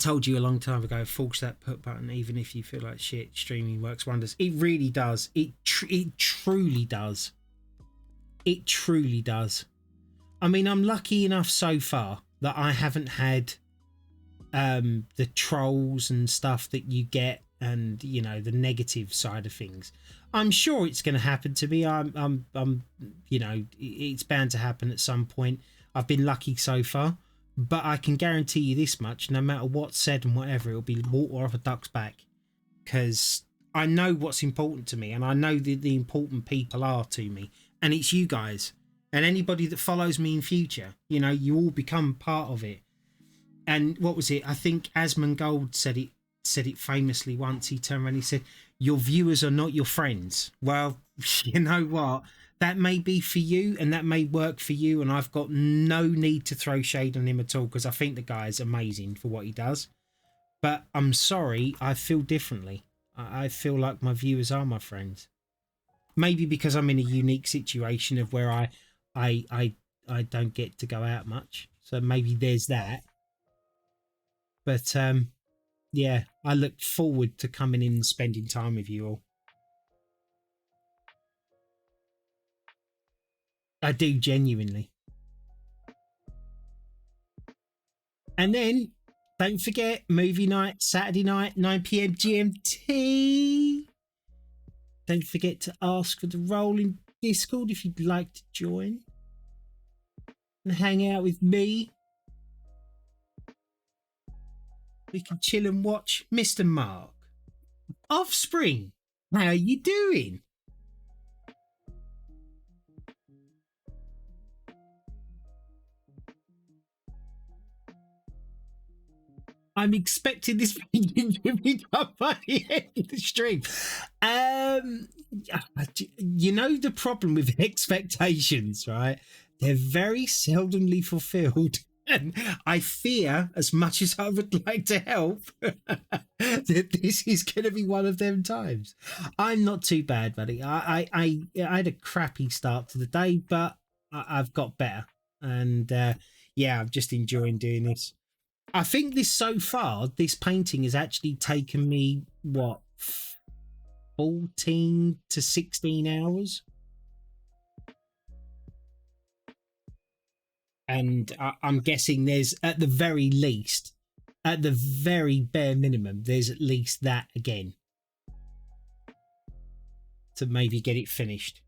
told you a long time ago, force that put button, even if you feel like shit. Streaming works wonders. It really does. It truly does. It truly does. I mean, I'm lucky enough so far that I haven't had the trolls and stuff that you get, and you know, the negative side of things. I'm sure it's going to happen to me. I'm you know, it's bound to happen at some point. I've been lucky so far, but I can guarantee you this much: no matter what's said and whatever, it'll be water off a duck's back, because I know what's important to me, and I know the important people are to me, and it's you guys and anybody that follows me in future. You know, you all become part of it. And what was it? I think Asmongold said it famously once. He turned around and he said, "Your viewers are not your friends." Well, you know what? That may be for you and that may work for you. And I've got no need to throw shade on him at all, because I think the guy is amazing for what he does. But I'm sorry, I feel differently. I feel like my viewers are my friends. Maybe because I'm in a unique situation of where I don't get to go out much. So maybe there's that. But yeah, I look forward to coming in and spending time with you all. I do, genuinely. And then don't forget, movie night, Saturday night, 9 p.m. GMT. Don't forget to ask for the role in Discord if you'd like to join and hang out with me. We can chill and watch Mr. Mark. Offspring, how are you doing? I'm expecting this video to be done by the end of the stream. You know the problem with expectations, right? They're very seldomly fulfilled. And I fear, as much as I would like to help, that this is going to be one of them times. I'm not too bad, buddy. I had a crappy start to the day, but I've got better. And yeah, I'm just enjoying doing this. I think this painting has actually taken me, what, 14 to 16 hours? And I'm guessing there's, at the very least, at the very bare minimum, there's at least that again to maybe get it finished.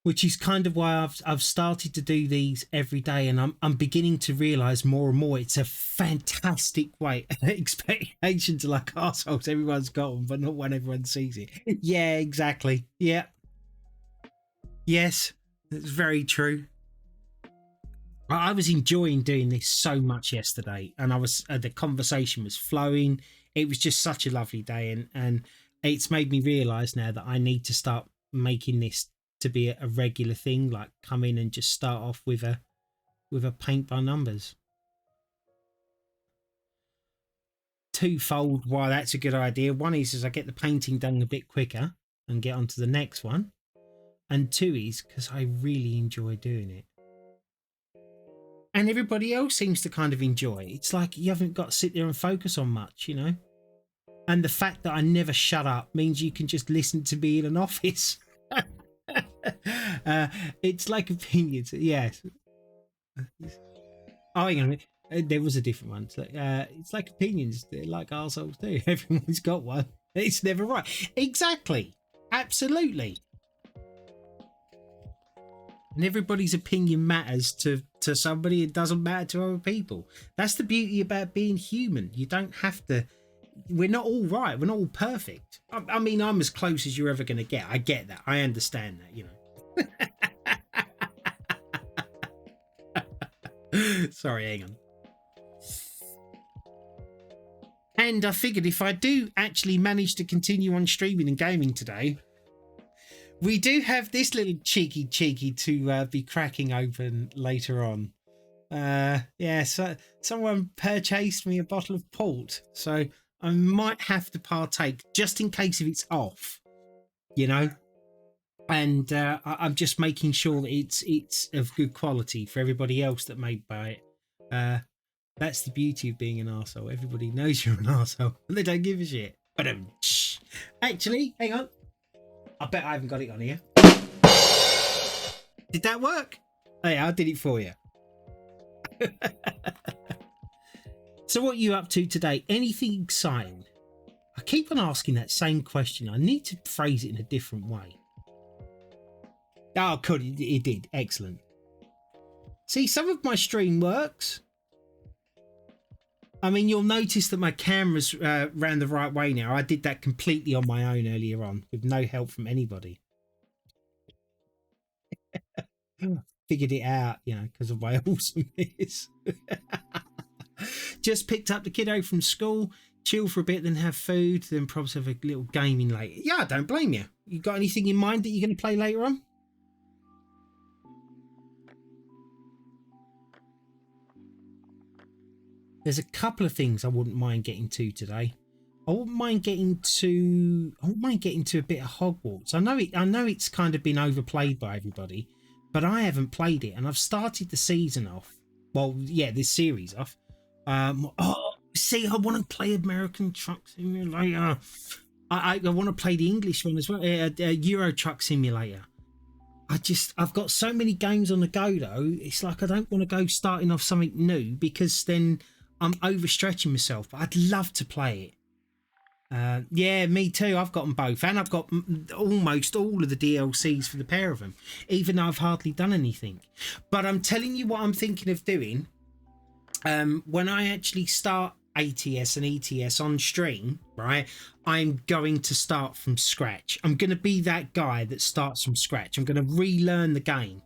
Which is kind of why I've started to do these every day, and I'm beginning to realise more and more it's a fantastic way. Expectations are like arseholes, everyone's got them, but not when everyone sees it. Yeah, exactly. Yeah. Yes, it's very true. I was enjoying doing this so much yesterday, and I was the conversation was flowing. It was just such a lovely day, and it's made me realise now that I need to start making this to be a regular thing, like come in and just start off with a paint by numbers. Twofold why that's a good idea. One is I get the painting done a bit quicker and get on to the next one, and two is because I really enjoy doing it. And everybody else seems to kind of enjoy it. It's like you haven't got to sit there and focus on much, you know? And the fact that I never shut up means you can just listen to me in an office. It's like opinions. Yes. Oh, hang on. There was a different one. It's like opinions. They're like arseholes too. Everyone's got one. It's never right. Exactly. Absolutely. And everybody's opinion matters to somebody. It doesn't matter to other people. That's the beauty about being human. You don't have to. We're not all right. We're not all perfect. I mean, I'm as close as you're ever going to get. I get that. I understand that, you know. Sorry, hang on. And I figured if I do actually manage to continue on streaming and gaming today, we do have this little cheeky to be cracking open later on. Yeah, so someone purchased me a bottle of port, so I might have to partake just in case if it's off, you know. And I'm just making sure that it's of good quality for everybody else that may buy it. That's the beauty of being an arsehole. Everybody knows you're an arsehole and they don't give a shit. But actually, hang on. I bet I haven't got it on here. Did that work? Oh, yeah, I did it for you. So what are you up to today? Anything exciting? I keep on asking that same question. I need to phrase it in a different way. Oh, cool. It did. Excellent. See, some of my stream works. I mean, you'll notice that my camera's ran the right way now. I did that completely on my own earlier on with no help from anybody. Figured it out, you know, because of my awesomeness. Just picked up the kiddo from school, chill for a bit, then have food, then probably have a little gaming later. Yeah, I don't blame you. You got anything in mind that you're going to play later on? There's a couple of things I wouldn't mind getting to today. I wouldn't mind getting to a bit of Hogwarts. I know it's kind of been overplayed by everybody, but I haven't played it, and I've started the season off. Well, yeah, this series off. See, I want to play American Truck Simulator. I want to play the English one as well, Euro Truck Simulator. I've got so many games on the go though. It's like I don't want to go starting off something new because then I'm overstretching myself. But I'd love to play it. Yeah, me too. I've got them both, and I've got almost all of the DLCs for the pair of them, even though I've hardly done anything. But I'm telling you what I'm thinking of doing. When I actually start ATS and ETS on stream, right, I'm going to start from scratch. I'm going to be that guy that starts from scratch. I'm going to relearn the game,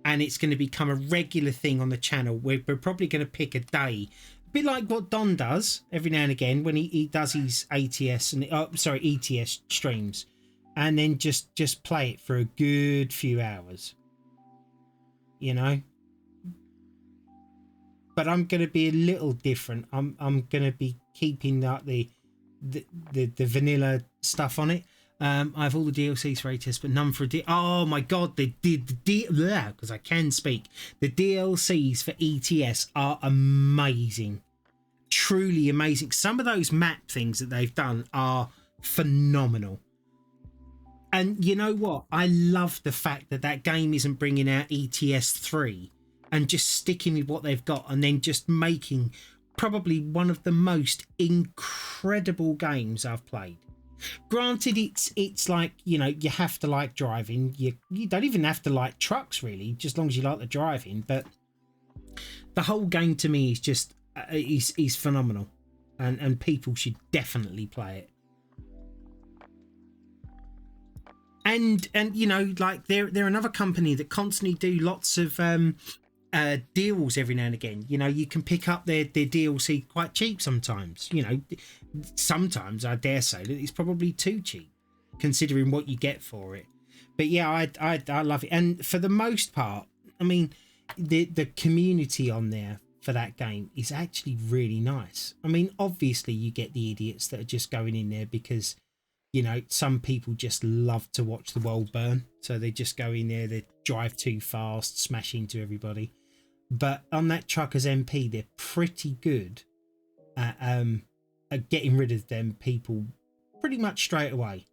and it's going to become a regular thing on the channel. We're probably going to pick a day, a bit like what Don does every now and again when he does his ATS and ETS streams, and then just play it for a good few hours, you know. But I'm going to be a little different. I'm going to be keeping the vanilla stuff on it. I have all the DLCs for ATS, but none for oh my god, because I can speak. The DLCs for ETS are amazing, truly amazing. Some of those map things that they've done are phenomenal. And you know what? I love the fact that game isn't bringing out ETS 3 and just sticking with what they've got, and then just making probably one of the most incredible games I've played. Granted, it's like, you know, you have to like driving. You don't even have to like trucks really, just as long as you like the driving. But the whole game to me is just is phenomenal, and people should definitely play it. And you know, like they're another company that constantly do lots of deals every now and again. You know, you can pick up their DLC quite cheap sometimes. You know, sometimes I dare say that it's probably too cheap considering what you get for it. But yeah, I love it. And for the most part, I mean, the community on there for that game is actually really nice. I mean, obviously you get the idiots that are just going in there because, you know, some people just love to watch the world burn, so they just go in there, they drive too fast, smash into everybody. But on that Truckers MP, they're pretty good at getting rid of them people pretty much straight away.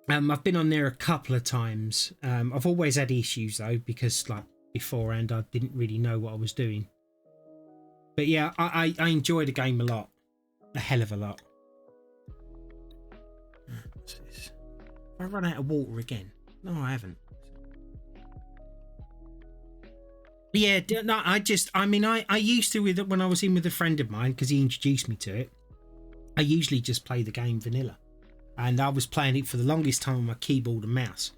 I've been on there a couple of times. I've always had issues though, because like beforehand I didn't really know what I was doing. But yeah, I enjoy the game a lot, a hell of a lot. Have I run out of water again? No, I haven't. Yeah, no, I mean, I used to with it when I was in with a friend of mine because he introduced me to it. I usually just play the game vanilla, and I was playing it for the longest time on my keyboard and mouse.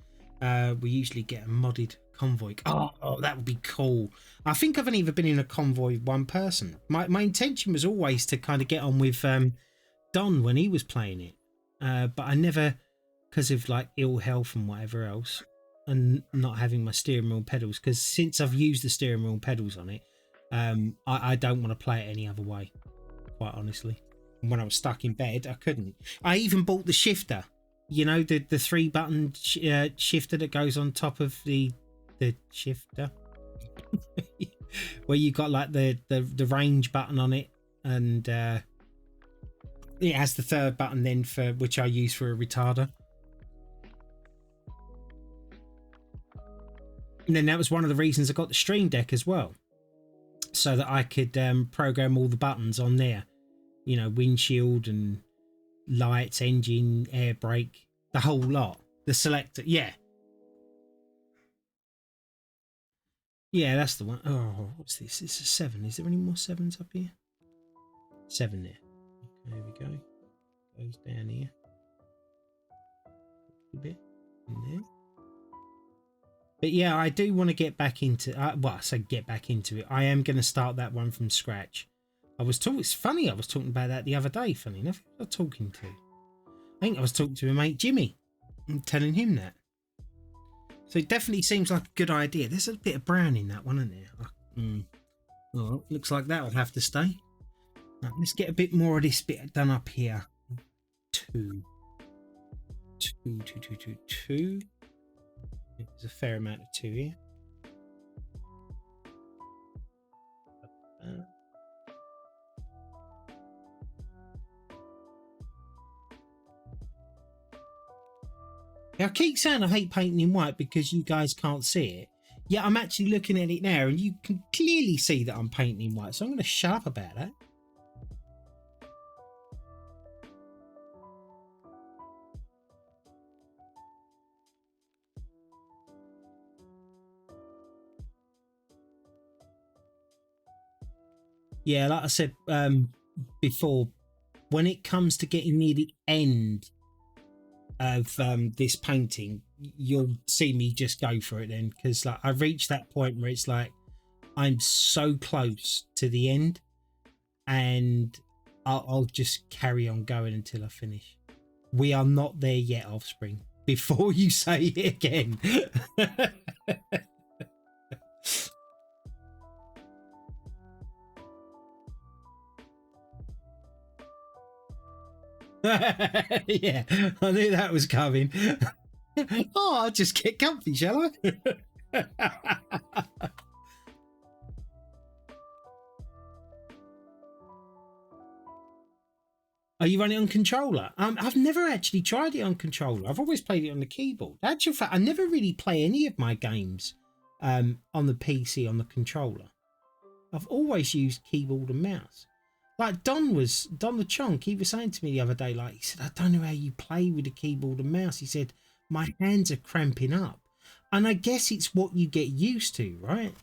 We usually get a modded convoy. Oh, that would be cool. I think I've only ever been in a convoy with one person. My intention was always to kind of get on with Don when he was playing it, but I never, because of like ill health and whatever else, and not having my steering wheel pedals, because since I've used the steering wheel pedals on it, I don't want to play it any other way, quite honestly. And when I was stuck in bed, I couldn't. I even bought the shifter, you know, the 3-button shifter that goes on top of the shifter. where you got like the range button on it, and it has the third button then for which I use for a retarder. And then that was one of the reasons I got the Stream Deck as well, so that I could program all the buttons on there, you know, windshield and lights, engine, air brake, the whole lot, the selector. Yeah, that's the one. Oh, what's this? It's a 7. Is there any more 7s up here? 7 there. Okay, there we go. Goes down here a bit in there. But yeah, I do want to get back into well, I say get back into it. I am going to start that one from scratch. It's funny, I was talking about that the other day, funny enough. Who was I talking to? I think I was talking to my mate Jimmy and telling him that. So it definitely seems like a good idea. There's a bit of brown in that one, isn't there? Well, looks like that'll have to stay. Right, let's get a bit more of this bit done up here. 2. There's a fair amount of 2 here. I keep saying I hate painting in white because you guys can't see it. Yeah, I'm actually looking at it now and you can clearly see that I'm painting in white. So I'm going to shut up about that. Yeah, like I said before, when it comes to getting near the end of this painting, you'll see me just go for it then, because like I've reached that point where it's like I'm so close to the end, and I'll just carry on going until I finish. We are not there yet, Offspring, before you say it again. Yeah, I knew that was coming. Oh, I'll just get comfy, shall I? Are you running on controller? I've never actually tried it on controller. I've always played it on the keyboard. Actual fact, I never really play any of my games on the PC on the controller. I've always used keyboard and mouse. Like Don the Chunk, he was saying to me the other day, like, he said, I don't know how you play with a keyboard and mouse. He said, my hands are cramping up. And I guess it's what you get used to, right?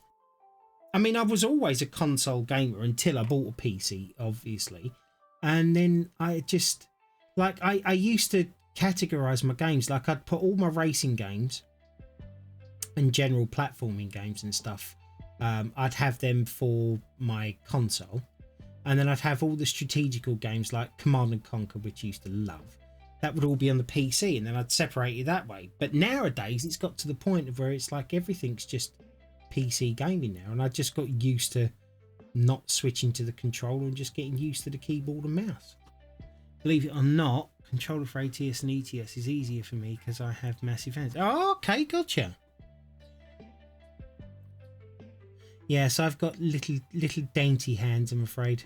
I mean, I was always a console gamer until I bought a PC, obviously. And then I just, like, I used to categorize my games. Like, I'd put all my racing games and general platforming games and stuff. I'd have them for my console. And then I'd have all the strategical games like Command and Conquer, which I used to love. That would all be on the PC, and then I'd separate it that way. But nowadays, it's got to the point of where it's like everything's just PC gaming now. And I just got used to not switching to the controller and just getting used to the keyboard and mouse. Believe it or not, controller for ATS and ETS is easier for me because I have massive hands. Oh, okay, gotcha. Yeah, so I've got little dainty hands, I'm afraid.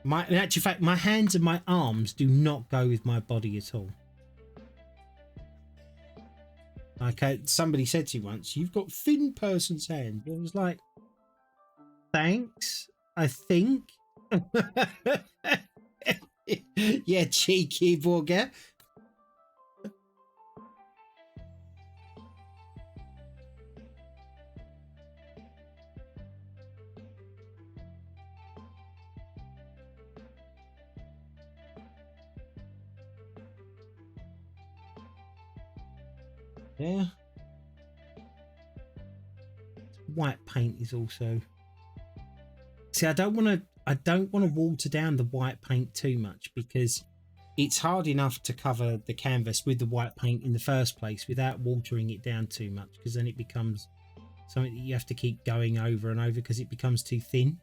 In actual fact, my hands and my arms do not go with my body at all. Like somebody said to me once, you've got thin person's hands. I was like, thanks, I think. Yeah, cheeky bugger. Yeah. White paint is also. See, I don't want to water down the white paint too much because it's hard enough to cover the canvas with the white paint in the first place without watering it down too much, because then it becomes something that you have to keep going over and over because it becomes too thin.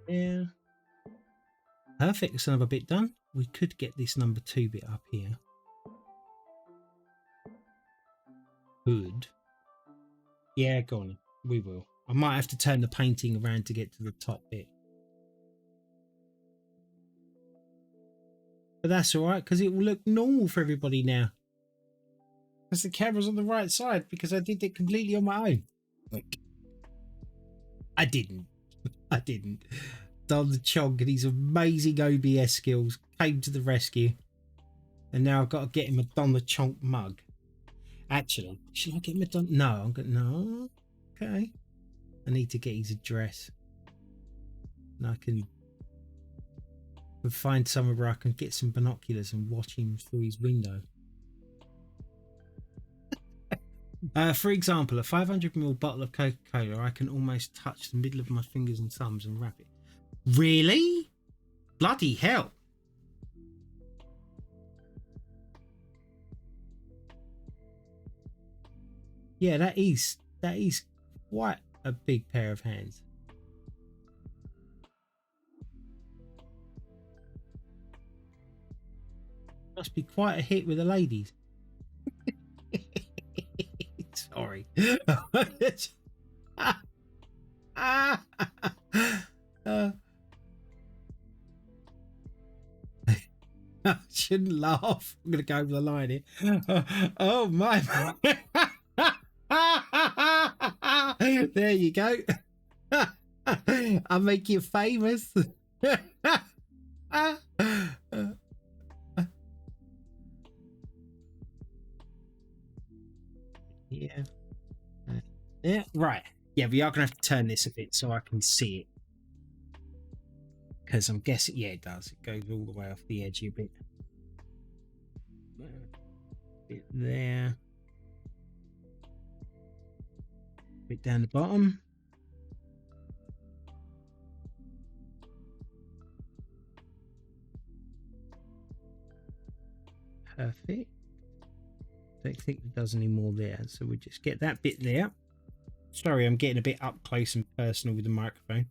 Yeah. Perfect. That's another bit done. We could get this number 2 bit up here. Good. Yeah, go on. We will. I might have to turn the painting around to get to the top bit. But that's all right, because it will look normal for everybody now. Because the camera's on the right side, because I did it completely on my own. Like, I didn't. Don the Chonk and his amazing OBS skills came to the rescue. And now I've got to get him a Don the Chonk mug. Actually, should I get him a Don? No, I'm going to. No. Okay. I need to get his address. And I can find somewhere where I can get some binoculars and watch him through his window. For example, a 500ml bottle of Coca-Cola, I can almost touch the middle of my fingers and thumbs and wrap it. Really? Bloody hell. Yeah, that is quite a big pair of hands. Must be quite a hit with the ladies. Sorry. I shouldn't laugh. I'm going to go over the line here. Oh my. There you go. I'll make you famous. Yeah. Yeah, right. Yeah, we are going to have to turn this a bit so I can see it. Because I'm guessing, yeah, it does. It goes all the way off the edge a bit. Bit there. Bit down the bottom. Perfect. Don't think it does any more there, so we'll just get that bit there. Sorry, I'm getting a bit up close and personal with the microphone.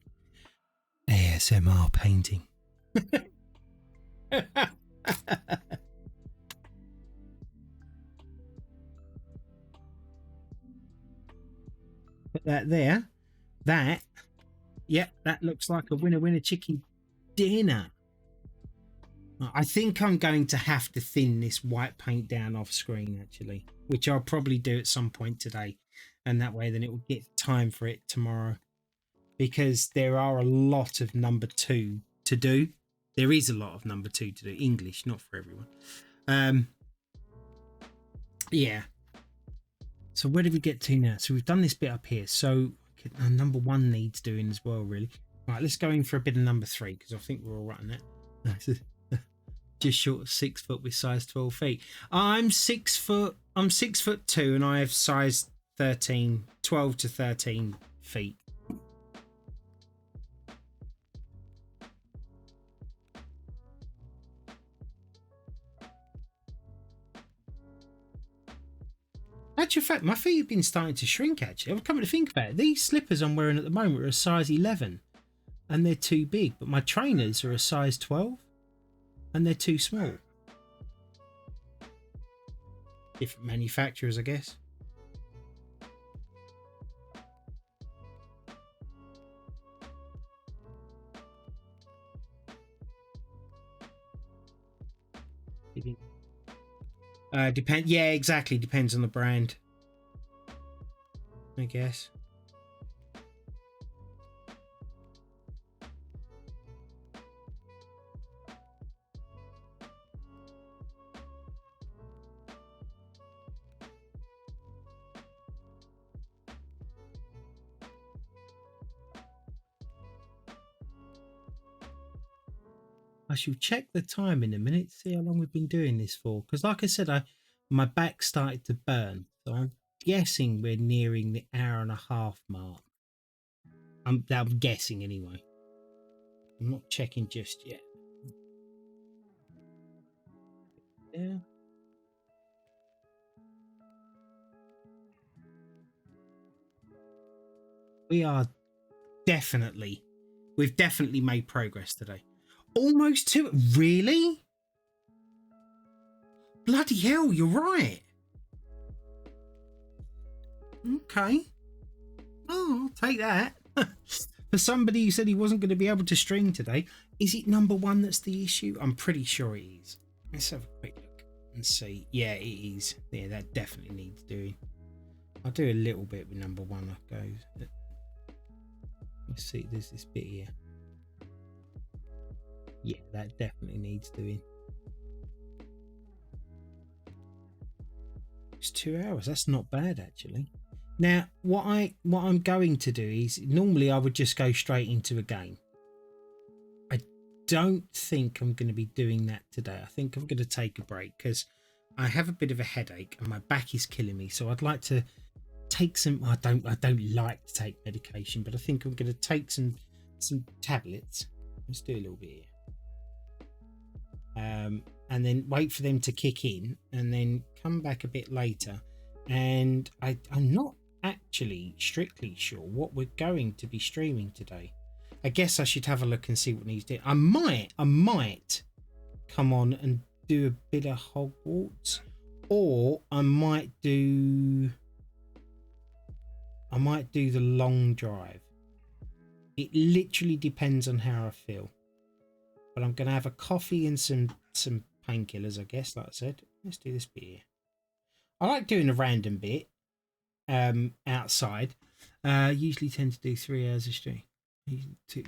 ASMR painting. Put that there. That, yep, that looks like a winner chicken dinner. I think I'm going to have to thin this white paint down off screen, actually, which I'll probably do at some point today. And that way then it will get time for it tomorrow. Because there are a lot of number 2 to do. There is a lot of number 2 to do. English, not for everyone. Yeah. So where did we get to now? So we've done this bit up here. So number 1 needs doing as well, really. Right, let's go in for a bit of number 3, because I think we're all right on that. Just short of 6 foot with size 12 feet. I'm 6 foot. I'm 6'2", and I have size 13, 12 to 13 feet. Actually, in fact, my feet have been starting to shrink, actually. I'm coming to think about it. These slippers I'm wearing at the moment are a size 11 and they're too big, but my trainers are a size 12 and they're too small. Different manufacturers, I guess. Yeah, exactly. Depends on the brand, I guess. I shall check the time in a minute, see how long we've been doing this for. Because like I said, my back started to burn. So I'm guessing we're nearing the hour-and-a-half mark. I'm guessing anyway. I'm not checking just yet. Yeah. We are definitely We've definitely made progress today. Almost 2. Really? Bloody hell, you're right. Okay. Oh, I'll take that. For somebody who said he wasn't going to be able to stream today, is it number 1 that's the issue? I'm pretty sure it is. Let's have a quick look and see. Yeah, it is. Yeah, that definitely needs doing. I'll do a little bit with number 1. I go. Let's see. There's this bit here. Yeah, that definitely needs doing. It's 2 hours. That's not bad, actually. Now, what I'm going to do is, normally I would just go straight into a game. I don't think I'm going to be doing that today. I think I'm going to take a break because I have a bit of a headache and my back is killing me. So I'd like to take some. I don't like to take medication, but I think I'm going to take some tablets. Let's do a little bit here. And then wait for them to kick in and then come back a bit later. And I'm not actually strictly sure what we're going to be streaming today. I guess I should have a look and see what needs doing. I might come on and do a bit of Hogwarts, or I might do the long drive. It literally depends on how I feel. But I'm going to have a coffee and some painkillers, I guess, like I said. Let's do this bit here. I like doing a random bit outside. Usually tend to do 3 hours of stream. 2.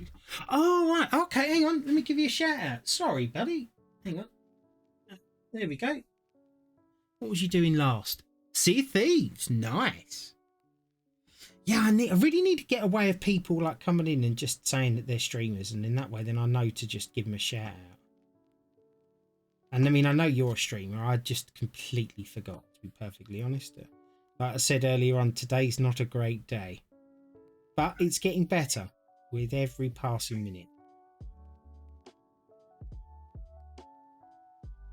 Oh, right. Okay, hang on. Let me give you a shout out. Sorry, buddy. Hang on. There we go. What was you doing last? Sea of Thieves. Nice. Yeah, I really need to get a way of people like coming in and just saying that they're streamers, and in that way then I know to just give them a shout out. And I mean, I know you're a streamer. I just completely forgot, to be perfectly honest. Like I said earlier on, today's not a great day, but it's getting better with every passing minute.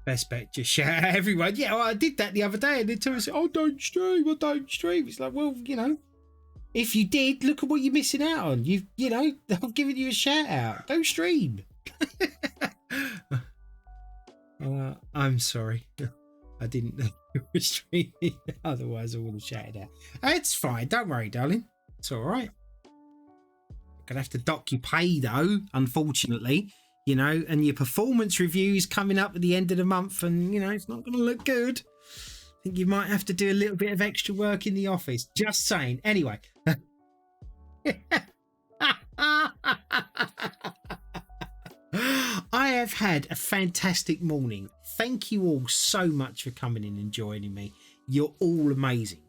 Best bet, just shout out everyone. Yeah, well, I did that the other day, and they told us, "Oh, don't stream. I don't stream." It's like, well, you know, if you did, look at what you're missing out on. You know, I've given you a shout out. Don't stream. I'm sorry. I didn't know you were streaming. Otherwise, I would have shouted out. It's fine. Don't worry, darling. It's all right. I'm going to have to dock your pay, though, unfortunately. You know, and your performance review is coming up at the end of the month, and, you know, it's not going to look good. I think you might have to do a little bit of extra work in the office. Just saying. Anyway. I have had a fantastic morning. Thank you all so much for coming in and joining me. You're all amazing.